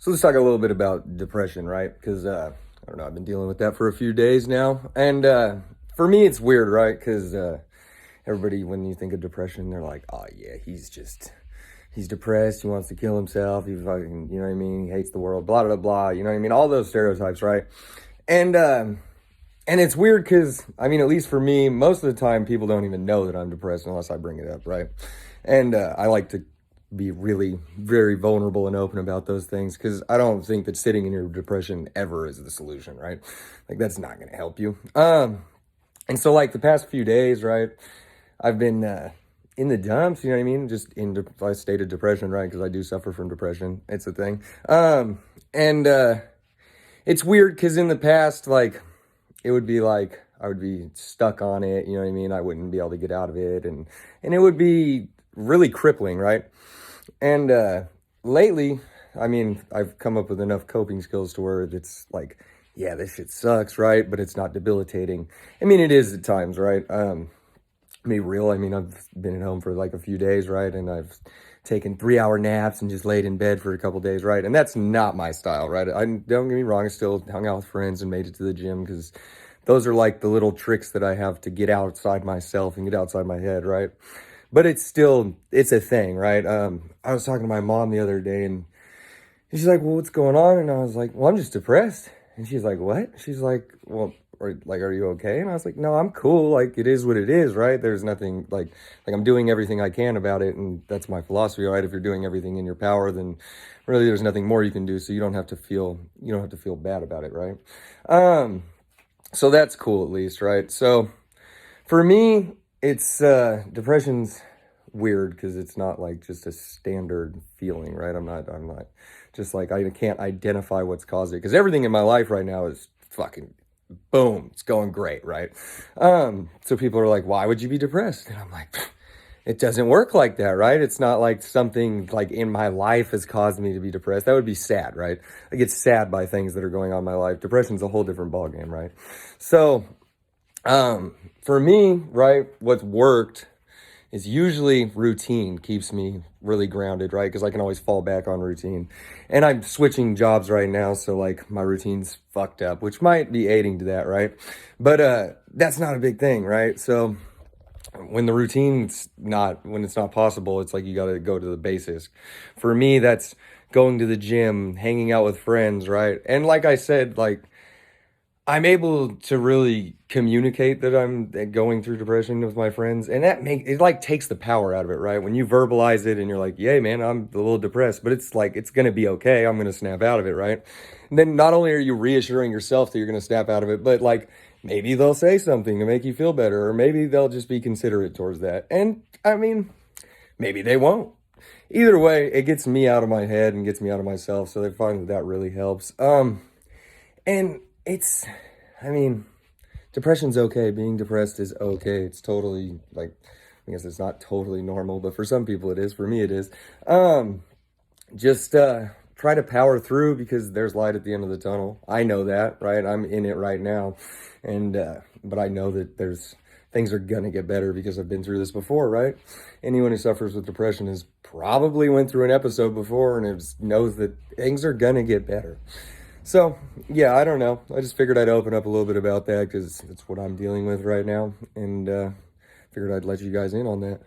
So let's talk a little bit about depression, right? Because I don't know, I've been dealing with that for a few days now, and for me, it's weird, right? Because everybody, when you think of depression, they're like, "Oh yeah, he's depressed. He wants to kill himself. He fucking, you know what I mean? He hates the world. Blah blah blah. You know what I mean? All those stereotypes, right? And and it's weird because I mean, at least for me, most of the time, people don't even know that I'm depressed unless I bring it up, right? And I like to be really very vulnerable and open about those things because I don't think that sitting in your depression ever is the solution, right? Like that's not going to help you. And so like the past few days, right, I've been in the dumps, you know what I mean? Just in a state of depression, right? Because I do suffer from depression. It's a thing. And it's weird because in the past, like it would be like I would be stuck on it, you know what I mean? I wouldn't be able to get out of it, and it would be really crippling, right? And lately, I mean, I've come up with enough coping skills to where it's like, yeah, this shit sucks, right? But it's not debilitating. I mean, it is at times, right? Be real. I mean, I've been at home for like a few days, right? And I've taken 3-hour naps and just laid in bed for a couple days, right? And that's not my style, right? Don't get me wrong. I still hung out with friends and made it to the gym because those are like the little tricks that I have to get outside myself and get outside my head, right? But it's a thing, right? I was talking to my mom the other day and she's like, well, what's going on? And I was like, well, I'm just depressed. And she's like, what? She's like, well, are you okay? And I was like, no, I'm cool. Like, it is what it is, right? There's nothing like I'm doing everything I can about it. And that's my philosophy, right? If you're doing everything in your power, then really there's nothing more you can do. So you don't have to feel bad about it, right? So that's cool at least, right? So for me, it's depression's weird because it's not like just a standard feeling, right? I'm not just like I can't identify what's caused it because everything in my life right now is fucking boom, it's going great, right? So people are like, why would you be depressed? And I'm like, it doesn't work like that, right? It's not like something like in my life has caused me to be depressed. That would be sad, right? I get sad by things that are going on in my life. Depression's a whole different ballgame, right? So for me, right, what's worked is usually routine keeps me really grounded, right? Because I can always fall back on routine. And I'm switching jobs right now, so like my routine's fucked up, which might be aiding to that, right? But that's not a big thing, right? So when when it's not possible, it's like you got to go to the basics. For me, that's going to the gym, hanging out with friends, right? And like I said, like I'm able to really communicate that I'm going through depression with my friends, and it like takes the power out of it, right? When you verbalize it and you're like, "Yay, man, I'm a little depressed," but it's like it's gonna be okay. I'm gonna snap out of it, right? And then not only are you reassuring yourself that you're gonna snap out of it, but like maybe they'll say something to make you feel better, or maybe they'll just be considerate towards that. And I mean, maybe they won't. Either way, it gets me out of my head and gets me out of myself. So they find that that really helps. And it's, I mean, depression's okay. Being depressed is okay. It's totally like, I guess it's not totally normal, but for some people it is. For me, it is. Just try to power through because there's light at the end of the tunnel. I know that, right? I'm in it right now, and but I know that there's things are gonna get better because I've been through this before, right? Anyone who suffers with depression has probably went through an episode before and knows that things are gonna get better. So, yeah, I don't know. I just figured I'd open up a little bit about that because it's what I'm dealing with right now, and figured I'd let you guys in on that.